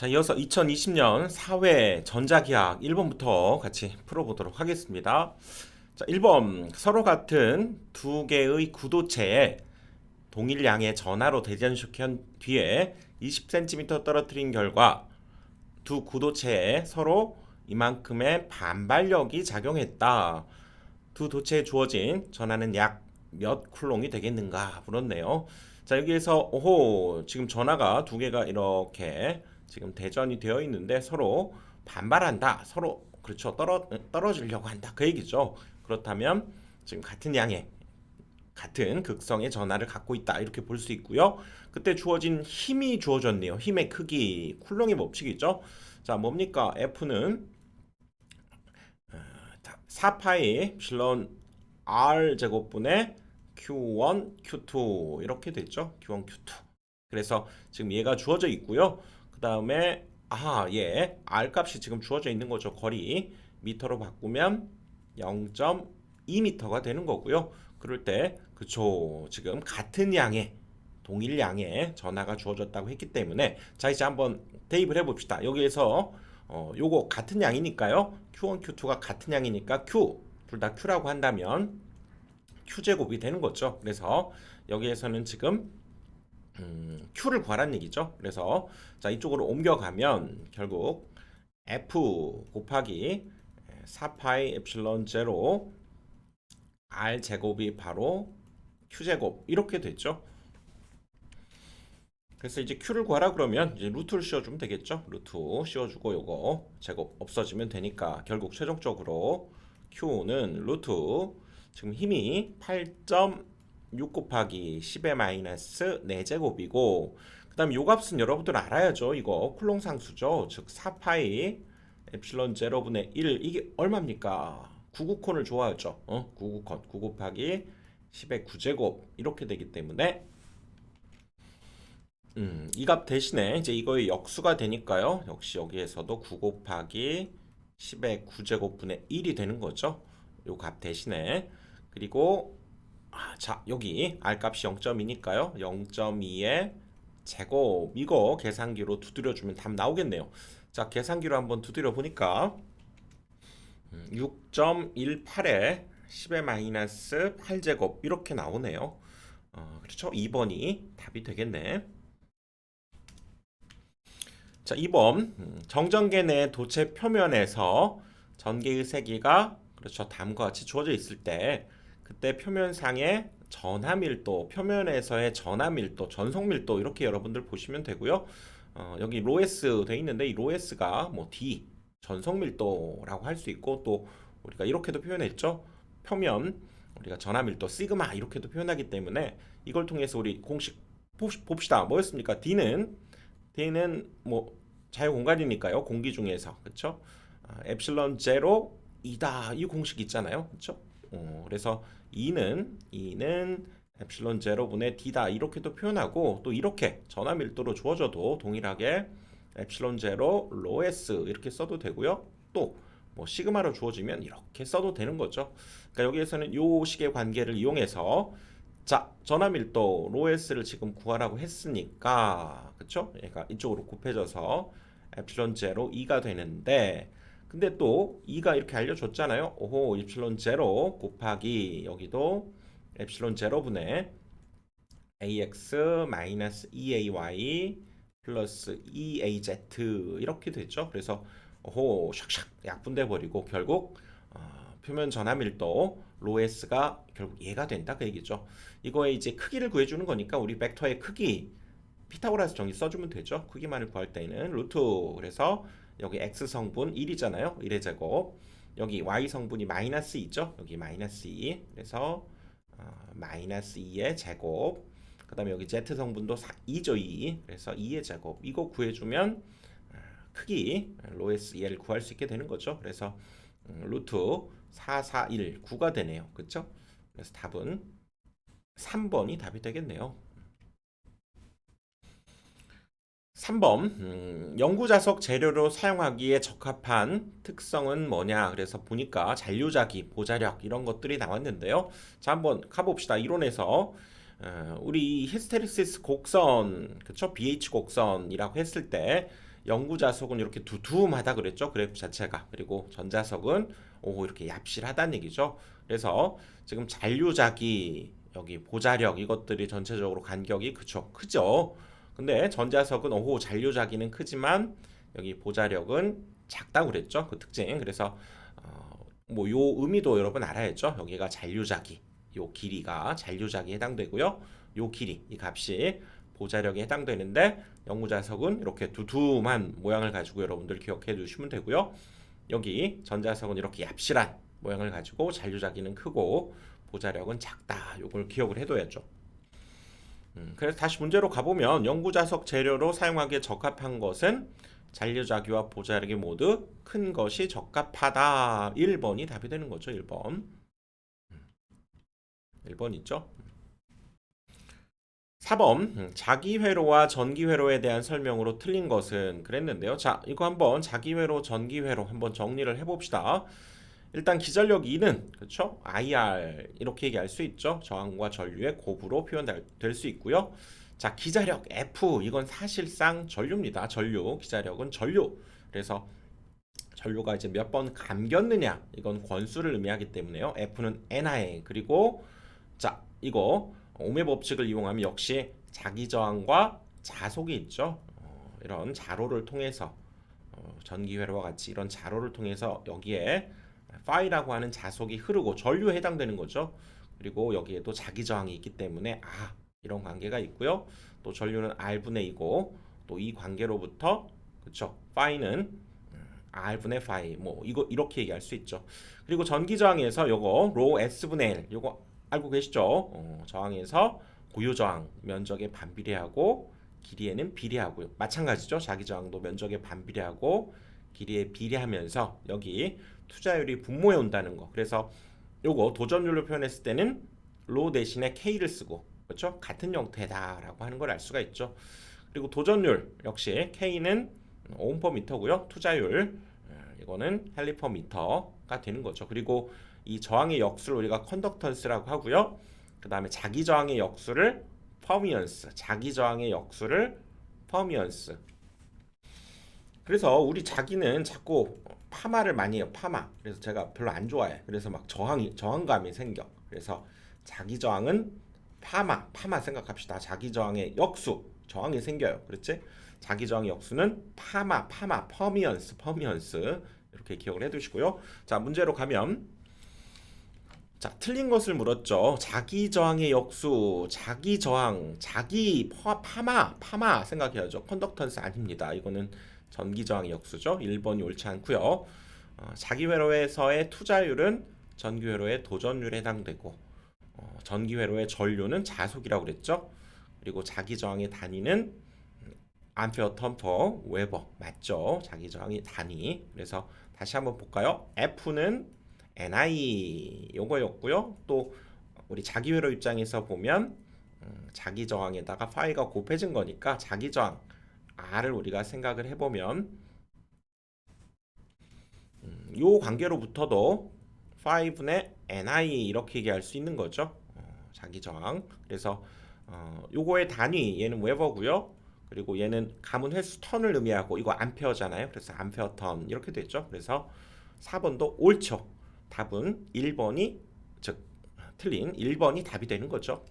자, 이어서 2020년 사회 전자기학 1번부터 같이 풀어보도록 하겠습니다. 자, 1번 서로 같은 두 개의 구도체에 동일량의 전하로 대전시킨 뒤에 20cm 떨어뜨린 결과 두 구도체에 서로 이만큼의 반발력이 작용했다. 두 도체에 주어진 전하는 약 몇 쿨롱이 되겠는가 물었네요. 자, 여기에서 오호, 지금 전하가 두 개가 이렇게 지금 대전이 되어 있는데 서로 반발한다. 서로 그렇죠. 떨어지려고 한다. 그 얘기죠. 그렇다면 지금 같은 양의 같은 극성의 전하를 갖고 있다. 이렇게 볼 수 있고요. 그때 주어진 힘이 주어졌네요. 힘의 크기, 쿨롱의 법칙이죠. 자, 뭡니까? F는 4파이 엡실론 R 제곱분의 Q1, Q2 이렇게 됐죠. Q1, Q2. 그래서 지금 얘가 주어져 있고요. 그 다음에 얘 R 값이 지금 주어져 있는 거죠. 거리 미터로 바꾸면 0.2m가 되는 거고요. 그럴 때 그쵸. 지금 같은 양의 동일 양의 전하가 주어졌다고 했기 때문에 자, 이제 한번 대입을 해봅시다. 여기에서 요거 같은 양이니까요. Q1, Q2가 같은 양이니까 Q 둘 다 Q라고 한다면 Q제곱이 되는 거죠. 그래서 여기에서는 지금 Q를 구하라는 얘기죠. 그래서 자, 이쪽으로 옮겨가면 결국 F 곱하기 4파이 엡실론 제로 R 제곱이 바로 Q제곱 이렇게 됐죠. 그래서 이제 Q를 구하라 그러면 이제 루트를 씌워주면 되겠죠. 루트 씌워주고 요거 제곱 없어지면 되니까 결국 최종적으로 Q는 루트 지금 힘이 8.6 곱하기 10의 마이너스 4제곱이고 그 다음 요 값은 여러분들 알아야죠. 이거 쿨롱 상수죠. 즉 4파이 엡실론 제로분의 1 이게 얼마입니까? 99콘을 좋아하죠. 99콘 9 곱하기 10의 9제곱 이렇게 되기 때문에 이 값 대신에 이제 이거의 역수가 되니까요. 역시 여기에서도 9 곱하기 10의 9제곱분의 1이 되는 거죠. 요 값 대신에. 그리고 자, 여기 R 값이 0.2니까요. 0.2의 제곱 이거 계산기로 두드려 주면 답 나오겠네요. 자, 계산기로 한번 두드려 보니까 6.18에 10의 마이너스 8제곱 이렇게 나오네요. 그렇죠? 2번이 답이 되겠네. 자, 2번 정전계 내 도체 표면에서 전기의 세기가 그렇죠. 다음과 같이 주어져 있을 때 그때 표면상의 전하 밀도, 표면에서의 전하 밀도, 전속 밀도 이렇게 여러분들 보시면 되고요. 여기 로에스 돼 있는데 이 로에스가 뭐 D 전속 밀도라고 할 수 있고 또 우리가 이렇게도 표현했죠. 표면 우리가 전하 밀도 시그마 이렇게도 표현하기 때문에 이걸 통해서 우리 공식 봅시다. 뭐였습니까? D는 뭐 자유 공간이니까요. 공기 중에서 그렇죠? 엡실론 제로 이다 이 공식 있잖아요. 그렇죠? 그래서 E는 엡실론 제로분의 D다 이렇게도 표현하고 또 이렇게 전하 밀도로 주어져도 동일하게 엡실론 제로 로에스 이렇게 써도 되고요. 또 뭐 시그마로 주어지면 이렇게 써도 되는 거죠. 그러니까 여기에서는 요 식의 관계를 이용해서 자, 전화 밀도 로에스를 지금 구하라고 했으니까 그쵸? 얘가 이쪽으로 곱해져서 에플론 제로 2가 되는데 근데 또 2가 이렇게 알려줬잖아요. 오호, 엡실론 제로 곱하기 여기도 엡실론 제로분의 ax 마이너스 2ay 플러스 2az 이렇게 됐죠. 그래서 오호, 샥샥 약분돼 버리고 결국 표면 전하 밀도 로에스가 결국 얘가 된다 그 얘기죠. 이거에 이제 크기를 구해주는 거니까 우리 벡터의 크기 피타고라스 정리 써주면 되죠. 크기만을 구할 때는 루트 그래서 여기 x 성분 1이잖아요. 1의 제곱 여기 y 성분이 마이너스 2죠. 여기 마이너스 2 그래서 마이너스 2의 제곱 그 다음에 여기 z 성분도 2죠. 2 그래서 2의 제곱 이거 구해주면 크기 로에스 얘를 구할 수 있게 되는 거죠. 그래서 루트 441 9가 되네요. 그렇죠? 그래서 답은 3번이 답이 되겠네요. 3번 연구자석 재료로 사용하기에 적합한 특성은 뭐냐 그래서 보니까 잔류자기, 보자력 이런 것들이 나왔는데요. 자, 한번 가봅시다. 이론에서 우리 히스테리시스 곡선 그쵸? BH 곡선이라고 했을 때 영구자석은 이렇게 두툼하다 그랬죠. 그래프 자체가. 그리고 전자석은 이렇게 얍실하다는 얘기죠. 그래서 지금 잔류자기 여기 보자력 이것들이 전체적으로 간격이 그쵸 크죠. 근데 전자석은 잔류자기는 크지만 여기 보자력은 작다고 그랬죠. 그 특징. 그래서 뭐 요 의미도 여러분 알아야죠. 여기가 잔류자기, 요 길이가 잔류자기에 해당되고요. 요 길이, 이 값이 보자력에 해당되는데 영구자석은 이렇게 두툼한 모양을 가지고 여러분들 기억해 두시면 되고요. 여기 전자석은 이렇게 얍실한 모양을 가지고 잔류자기는 크고 보자력은 작다. 요걸 기억을 해둬야죠. 그래서 다시 문제로 가보면 영구자석 재료로 사용하기에 적합한 것은 잔류자기와 보자력이 모두 큰 것이 적합하다. 1번이 답이 되는 거죠. 1번. 1번 있죠. 4번 자기회로와 전기회로에 대한 설명으로 틀린 것은 그랬는데요. 자, 이거 한번 자기회로, 전기회로 한번 정리를 해봅시다. 일단 기전력 E는 그렇죠? IR 이렇게 얘기할 수 있죠. 저항과 전류의 곱으로 표현될 수 있고요. 자, 기자력 F 이건 사실상 전류입니다. 전류, 기자력은 전류. 그래서 전류가 이제 몇 번 감겼느냐 이건 권수를 의미하기 때문에요. F는 NI 그리고 자 이거 ohm의 법칙을 이용하면 역시 자기 저항과 자속이 있죠. 이런 자로를 통해서 전기 회로와 같이 이런 자로를 통해서 여기에 파이라고 하는 자속이 흐르고 전류에 해당되는 거죠. 그리고 여기에도 자기 저항이 있기 때문에 이런 관계가 있고요. 또 전류는 R분의 2고 또 이 관계로부터 그쵸 파이는 R분의 파이 뭐 이거 이렇게 얘기할 수 있죠. 그리고 전기 저항에서 요거 로 S분의 L 요거 알고 계시죠? 저항에서 고유 저항 면적에 반비례하고 길이에는 비례하고요. 마찬가지죠. 자기 저항도 면적에 반비례하고 길이에 비례하면서 여기 투자율이 분모해 온다는 거. 그래서 요거 도전율로 표현했을 때는 로 대신에 K를 쓰고 그렇죠? 같은 형태다라고 하는 걸 알 수가 있죠. 그리고 도전율 역시 K는 오hm/미터고요. 투자율 이거는 헬리/미터가 되는 거죠. 그리고 이 저항의 역수를 우리가 컨덕턴스라고 하고요. 그 다음에 자기 저항의 역수를 퍼미언스, 자기 저항의 역수를 퍼미언스. 그래서 우리 자기는 자꾸 파마를 많이 해요. 파마. 그래서 제가 별로 안 좋아해. 그래서 막 저항감이 생겨. 그래서 자기 저항은 파마 생각합시다. 자기 저항의 역수, 저항이 생겨요. 그렇지? 자기 저항의 역수는 퍼미언스 이렇게 기억을 해두시고요. 자, 문제로 가면 자, 틀린 것을 물었죠. 자기 저항의 역수, 자기 저항, 파마 생각해야죠. 컨덕턴스 아닙니다. 이거는 전기 저항의 역수죠. 1번이 옳지 않고요. 자기 회로에서의 투자율은 전기 회로의 도전율에 해당되고 전기 회로의 전류는 자속이라고 그랬죠. 그리고 자기 저항의 단위는 암페어 턴퍼 웨버 맞죠? 자기 저항의 단위. 그래서 다시 한번 볼까요? F는 NI 요거였고요. 또 우리 자기 회로 입장에서 보면 자기 저항에다가 파이가 곱해진 거니까 자기 저항 R을 우리가 생각을 해보면 요 관계로부터도 5분의 NI 이렇게 얘기할 수 있는 거죠. 자기 저항. 그래서 요거의 단위 얘는 웨버고요. 그리고 얘는 가문 횟수 턴을 의미하고 이거 암페어잖아요. 그래서 암페어 턴 이렇게 됐죠. 그래서 4번도 옳죠. 답은 1번이 즉 틀린 1번이 답이 되는 거죠.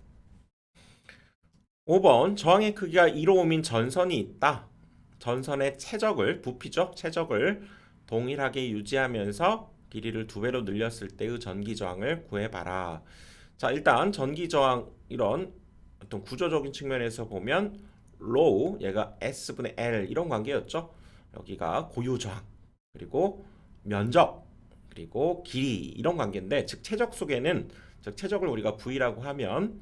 5번 저항의 크기가 1ohm인 전선이 있다. 전선의 최적을 부피죠. 최적을 동일하게 유지하면서 길이를 2배로 늘렸을 때의 전기 저항을 구해봐라. 자, 일단 전기 저항 이런 어떤 구조적인 측면에서 보면 로우 얘가 S분의 L 이런 관계였죠. 여기가 고유 저항 그리고 면적 그리고 길이 이런 관계인데 즉 최적 속에는 즉 최적을 우리가 V라고 하면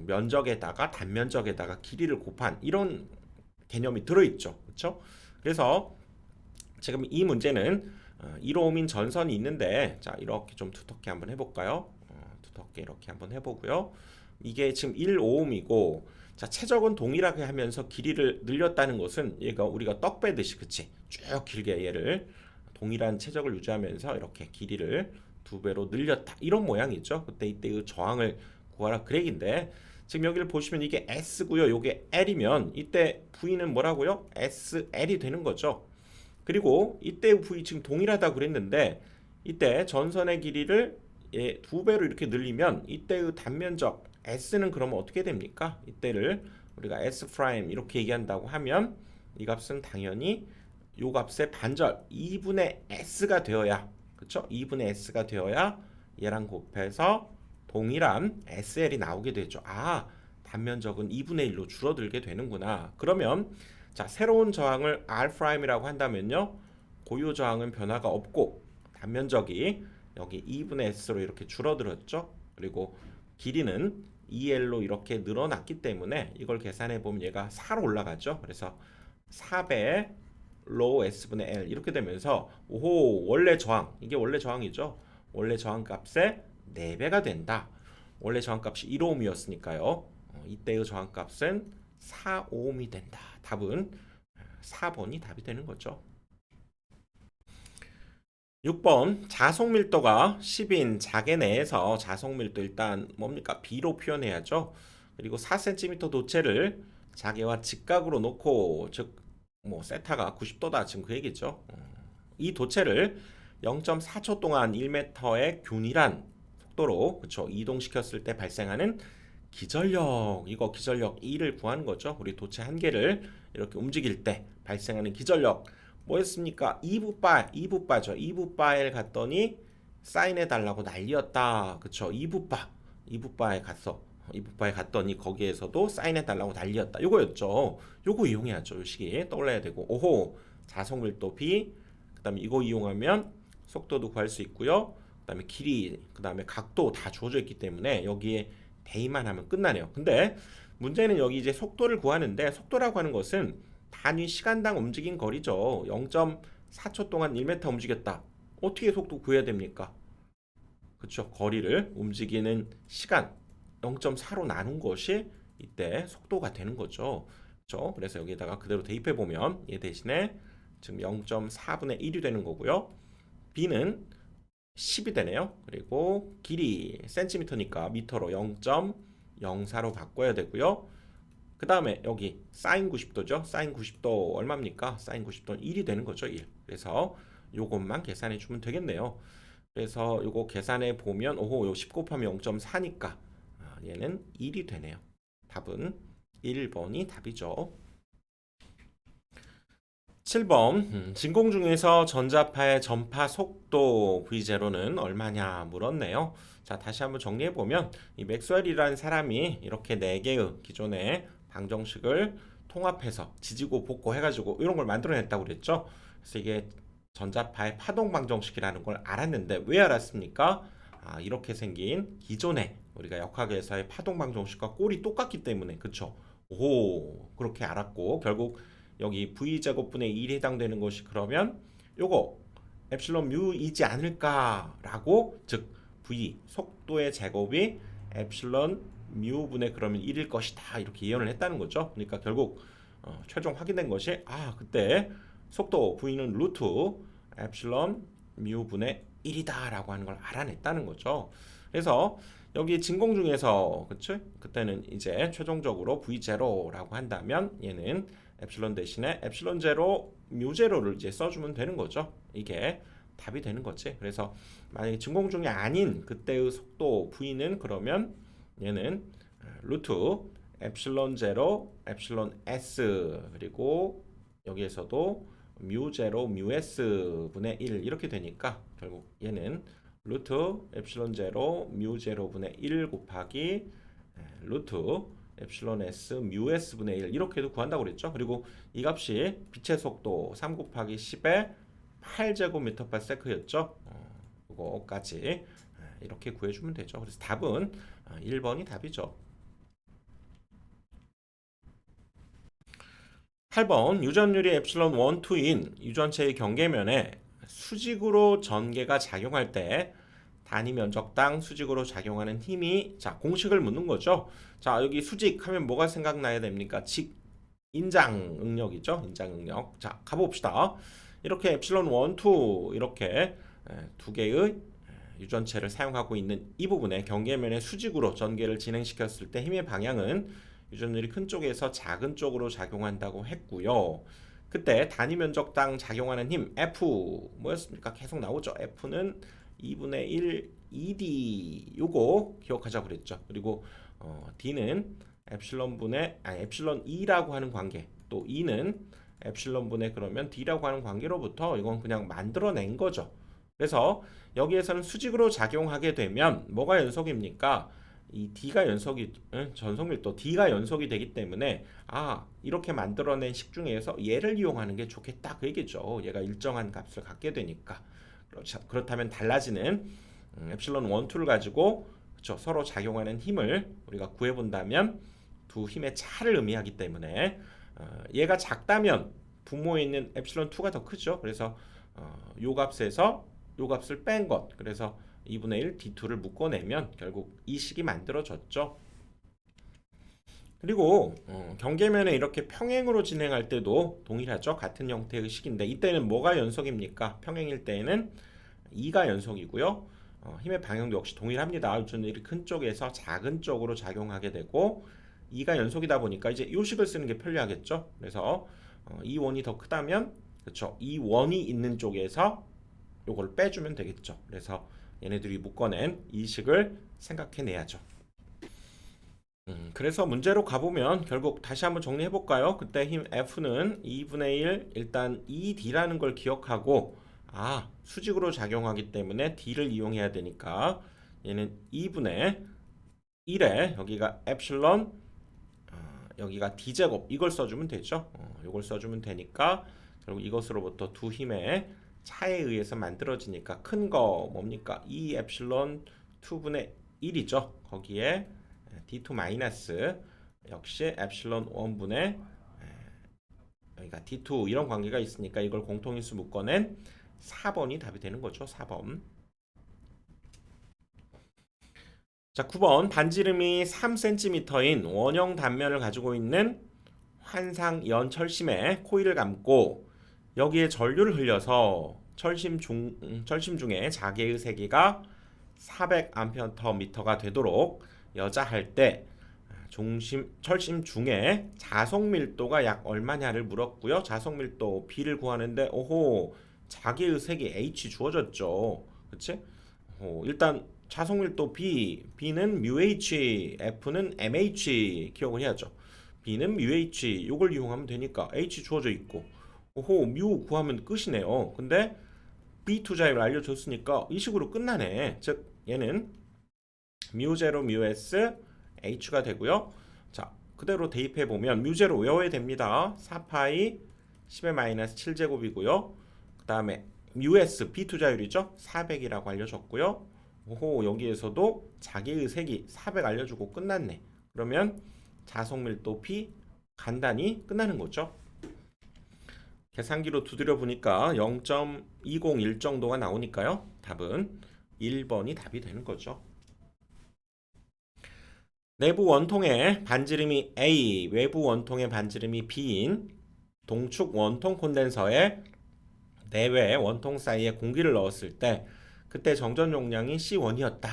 면적에다가 단면적에다가 길이를 곱한 이런 개념이 들어있죠. 그렇죠? 그래서 지금 이 문제는 1ohm인 전선이 있는데 자 이렇게 좀 두텁게 한번 해볼까요? 두텁게 이렇게 한번 해보고요. 이게 지금 1ohm이고 자 최적은 동일하게 하면서 길이를 늘렸다는 것은 얘가 우리가 떡 빼듯이 그치 쭉 길게 얘를 동일한 최적을 유지하면서 이렇게 길이를 2배로 늘렸다 이런 모양이죠. 그때 이때의 저항을 구하라 그 얘기인데 지금 여기를 보시면 이게 S고요. 이게 L이면 이때 V는 뭐라고요? SL이 되는 거죠. 그리고 이때 V 지금 동일하다고 그랬는데 이때 전선의 길이를 두 배로 이렇게 늘리면 이때의 단면적 S는 그러면 어떻게 됩니까? 이때를 우리가 S 프라임 이렇게 얘기한다고 하면 이 값은 당연히 이 값의 반절 2분의 S가 되어야, 그쵸? 2분의 S가 되어야 얘랑 곱해서 동일한 SL이 나오게 되죠. 아, 단면적은 2분의 1로 줄어들게 되는구나. 그러면 자, 새로운 저항을 R'이라고 한다면요. 고유 저항은 변화가 없고 단면적이 여기 2분의 S로 이렇게 줄어들었죠. 그리고 길이는 2L로 이렇게 늘어났기 때문에 이걸 계산해 보면 얘가 4로 올라가죠. 그래서 4배 로우 S분의 L 이렇게 되면서 오호, 원래 저항, 이게 원래 저항이죠. 원래 저항 값의 4배가 된다. 원래 저항값이 1ohm이었으니까요. 이때의 저항값은 4ohm이 된다. 답은 4번이 답이 되는 거죠. 6번 자속 밀도가 10인 자개 내에서 자속 밀도 일단 뭡니까? B로 표현해야죠. 그리고 4cm 도체를 자개와 직각으로 놓고 즉 뭐 세타가 90도다 지금 그 얘기죠. 이 도체를 0.4초 동안 1m의 균일한 속도로 그쵸 이동시켰을 때 발생하는 기전력, 이거 기전력 E를 구하는 거죠. 우리 도체 한 개를 이렇게 움직일 때 발생하는 기전력 뭐였습니까? 2부바죠. 2부바에 갔더니 사인해 달라고 난리였다. 그쵸? 2부바에 갔어. 2부바에 갔더니 거기에서도 사인해 달라고 난리였다. 요거였죠. 요거 이용해야죠. 요 시기 떠올라야 되고. 오호, 자석밀도 B. 그다음에 이거 이용하면 속도도 구할 수 있고요. 그다음에 길이, 그다음에 각도 다 주어져 있기 때문에 여기에 대입만 하면 끝나네요. 근데 문제는 여기 이제 속도를 구하는데 속도라고 하는 것은 단위 시간당 움직인 거리죠. 0.4초 동안 1m 움직였다. 어떻게 속도 구해야 됩니까? 그렇죠. 거리를 움직이는 시간 0.4로 나눈 것이 이때 속도가 되는 거죠. 그렇죠. 그래서 여기다가 그대로 대입해 보면 얘 대신에 지금 0.4분의 1이 되는 거고요. B는 10이 되네요. 그리고 길이 센티미터니까 미터로 0.04로 바꿔야 되고요. 그 다음에 여기 사인 90도죠. 사인 90도 얼마입니까? 사인 90도는 1이 되는 거죠. 1. 그래서 요것만 계산해 주면 되겠네요. 그래서 요거 계산해 보면 오호, 요 10 곱하면 0.4니까 얘는 1이 되네요. 답은 1번이 답이죠. 7번 진공 중에서 전자파의 전파 속도 V0는 얼마냐 물었네요. 자, 다시 한번 정리해 보면 이 맥스웰이라는 사람이 이렇게 4개의 기존의 방정식을 통합해서 지지고 볶고 해가지고 이런 걸 만들어냈다고 그랬죠. 그래서 이게 전자파의 파동 방정식이라는 걸 알았는데 왜 알았습니까? 아, 이렇게 생긴 기존의 우리가 역학에서의 파동 방정식과 꼴이 똑같기 때문에 그쵸? 오, 그렇게 알았고 결국 여기 V제곱분의 1이 해당되는 것이 그러면 요거 엡실론 뮤이지 않을까라고 즉 V 속도의 제곱이 엡실론 뮤분의 그러면 1일 것이다 이렇게 예언을 했다는 거죠. 그러니까 결국 최종 확인된 것이 그때 속도 V는 루트 엡실론 뮤분의 1이다 라고 하는 걸 알아냈다는 거죠. 그래서 여기 진공 중에서 그치? 그때는 이제 최종적으로 V0라고 한다면 얘는 엡실론 대신에 엡실론 제로 뮤 제로를 이제 써주면 되는 거죠. 이게 답이 되는 거지. 그래서 만약에 진공 중이 아닌 그때의 속도 V는 그러면 얘는 루트 엡실론 제로 엡실론 S 그리고 여기에서도 뮤 제로 뮤 S 분의 1 이렇게 되니까 결국 얘는 루트 엡실론 제로 뮤 제로 분의 1 곱하기 루트 엡실론 S 뮤 S 분의 1 이렇게도 구한다고 그랬죠. 그리고 이 값이 빛의 속도 3 곱하기 10의 8제곱미터/세크였죠. 이거까지 이렇게 구해주면 되죠. 그래서 답은 1번이 답이죠. 8번 유전율이 엡실론 1, 2인 유전체의 경계면에 수직으로 전개가 작용할 때 단위 면적당 수직으로 작용하는 힘이 자 공식을 묻는 거죠. 자 여기 수직 하면 뭐가 생각나야 됩니까? 직 인장 응력이죠. 인장 응력. 자 가봅시다. 이렇게 엡실론 1, 2 이렇게 두 개의 유전체를 사용하고 있는 이 부분에 경계면의 수직으로 전개를 진행시켰을 때 힘의 방향은 유전율이 큰 쪽에서 작은 쪽으로 작용한다고 했고요. 그때 단위 면적당 작용하는 힘 F 뭐였습니까? 계속 나오죠. F는 2분의 1 ED 요거 기억하자고 그랬죠. 그리고 D는 엡실론 E라고 하는 관계, 또 E는 엡실론 분의 그러면 D라고 하는 관계로부터 이건 그냥 만들어낸 거죠. 그래서 여기에서는 수직으로 작용하게 되면 뭐가 연속입니까? 이 D가 연속이 전속밀도 D가 연속이 되기 때문에 이렇게 만들어낸 식 중에서 얘를 이용하는 게 좋겠다 그 얘기죠. 얘가 일정한 값을 갖게 되니까. 그렇다면 달라지는 엡실론 1, 2를 가지고 그쵸, 서로 작용하는 힘을 우리가 구해본다면 두 힘의 차를 의미하기 때문에 얘가 작다면 분모에 있는 엡실론 2가 더 크죠. 그래서 요 값에서 요 값을 뺀 것. 그래서 2분의 1 D2를 묶어내면 결국 이 식이 만들어졌죠. 그리고 경계면에 이렇게 평행으로 진행할 때도 동일하죠. 같은 형태의 식인데 이때는 뭐가 연속입니까? 평행일 때에는 2가 연속이고요. 힘의 방향도 역시 동일합니다. 유전율이 큰 쪽에서 작은 쪽으로 작용하게 되고 2가 연속이다 보니까 이제 이 식을 쓰는 게 편리하겠죠. 그래서 이 원이 더 크다면 그렇죠. 이 원이 있는 쪽에서 요걸 빼주면 되겠죠. 그래서 얘네들이 묶어낸 이 식을 생각해내야죠. 그래서 문제로 가보면 결국 다시 한번 정리해볼까요? 그때 힘 F는 2분의 1 일단 2D라는 걸 기억하고 수직으로 작용하기 때문에 D를 이용해야 되니까 얘는 2분의 1에 여기가 엡실론 여기가 D제곱 이걸 써주면 되죠. 이걸 써주면 되니까 결국 이것으로부터 두 힘의 차에 의해서 만들어지니까 큰 거 뭡니까? 2 엡실론 2분의 1이죠. 거기에 D2 마이너스 역시 엡실론 1분의 여기가 D2 이런 관계가 있으니까 이걸 공통인수 묶어낸 4번이 답이 되는 거죠. 4번. 자, 9번 반지름이 3cm인 원형 단면을 가지고 있는 환상연 철심에 코일을 감고 여기에 전류를 흘려서 철심 중에 자개의 세기가 400A/m가 되도록 여자할 때 철심 중에 자석 밀도가 약 얼마냐를 물었고요. 자석 밀도 B를 구하는데 자개의 색이 H 주어졌죠. 그치? 일단 자석 밀도 B는 μH, F는 mH 기억을 해야죠. B는 μH 요걸 이용하면 되니까 H 주어져 있고 μ 구하면 끝이네요. 근데 B 투자율 알려줬으니까 이 식으로 끝나네. 즉 얘는 μ0 μs H가 되고요. 자, 그대로 대입해 보면 μ0 외워야 됩니다. 4파이 10의 마이너스 7제곱이고요. 그 다음에 μs B 투자율이죠. 400이라고 알려줬고요. 여기에서도 자기의 색이 400 알려주고 끝났네. 그러면 자석밀도 P 간단히 끝나는 거죠. 계산기로 두드려 보니까 0.201 정도가 나오니까요. 답은 1번이 답이 되는 거죠. 내부 원통의 반지름이 A, 외부 원통의 반지름이 B인 동축 원통 콘덴서에 내외 원통 사이에 공기를 넣었을 때 그때 정전 용량이 C1이었다.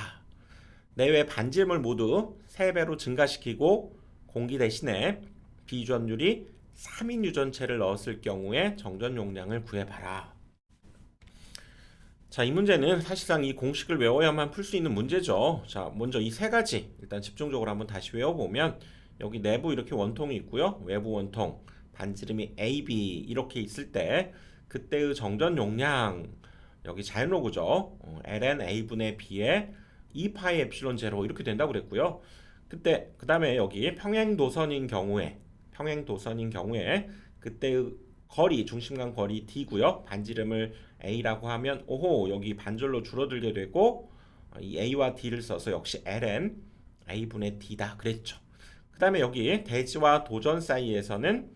내외 반지름을 모두 3배로 증가시키고 공기 대신에 비유전율이 3인 유전체를 넣었을 경우에 정전 용량을 구해봐라. 자, 이 문제는 사실상 이 공식을 외워야만 풀 수 있는 문제죠. 자, 먼저 이 세 가지 일단 집중적으로 한번 다시 외워보면 여기 내부 이렇게 원통이 있고요. 외부 원통 반지름이 AB 이렇게 있을 때 그때의 정전 용량 여기 자연로그죠. ln a분의 b에 2파이 엡실론 제로 이렇게 된다고 그랬고요. 그때 그 다음에 여기 평행도선인 경우에 그때의 거리 중심간 거리 d고요. 반지름을 a라고 하면 여기 반절로 줄어들게 되고 이 a와 d를 써서 역시 ln a분의 d다 그랬죠. 그 다음에 여기 대지와 도전 사이에서는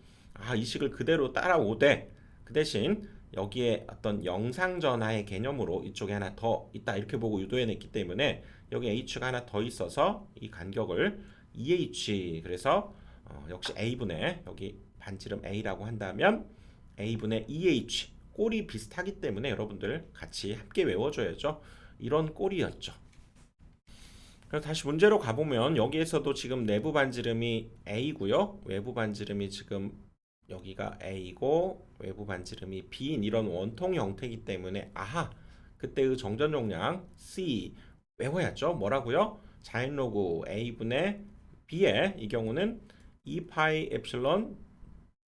이 식을 그대로 따라오되 그 대신 여기에 어떤 영상 전하의 개념으로 이쪽에 하나 더 있다 이렇게 보고 유도해냈기 때문에 여기 h가 하나 더 있어서 이 간격을 2h 그래서 역시 a분의 여기 반지름 a라고 한다면 a분의 2h 꼴이 비슷하기 때문에 여러분들 같이 함께 외워줘야죠. 이런 꼴이었죠. 그래서 다시 문제로 가보면 여기에서도 지금 내부 반지름이 A고요. 외부 반지름이 지금 여기가 A고 외부 반지름이 B인 이런 원통 형태이기 때문에 아하 그때의 정전 용량 C 외워야죠. 뭐라고요? 자인 로그 A분의 B의 이 경우는 2파이 엡실론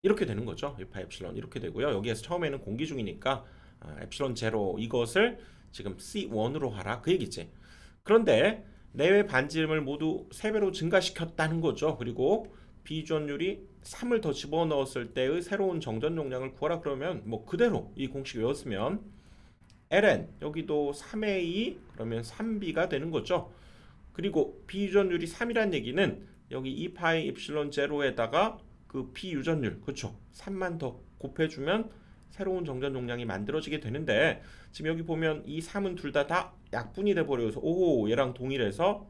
이렇게 되는 거죠. 1파이 엡실론 이렇게 되고요. 여기에서 처음에는 공기 중이니까 엡실론 제로 이것을 지금 C1으로 하라 그 얘기지. 그런데 내외 반지름을 모두 3배로 증가시켰다는 거죠. 그리고 비주얼률이 3을 더 집어넣었을 때의 새로운 정전 용량을 구하라 그러면 뭐 그대로 이 공식 외웠으면 ln 여기도 3의 2 그러면 3b가 되는 거죠. 그리고 비유전율이 3이란 얘기는 여기 2파이 엡실론 제로에다가 그 비유전율 그렇죠. 3만 더 곱해주면 새로운 정전 용량이 만들어지게 되는데 지금 여기 보면 이 3은 둘 다 약분이 돼버려서 오 얘랑 동일해서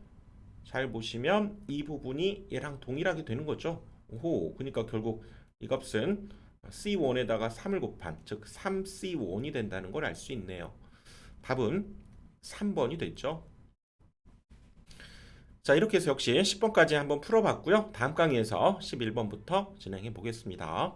잘 보시면 이 부분이 얘랑 동일하게 되는 거죠. 오호 그러니까 결국 이 값은 C1에다가 3을 곱한 즉 3C1이 된다는 걸 알 수 있네요. 답은 3번이 됐죠. 자 이렇게 해서 역시 10번까지 한번 풀어봤고요. 다음 강의에서 11번부터 진행해 보겠습니다.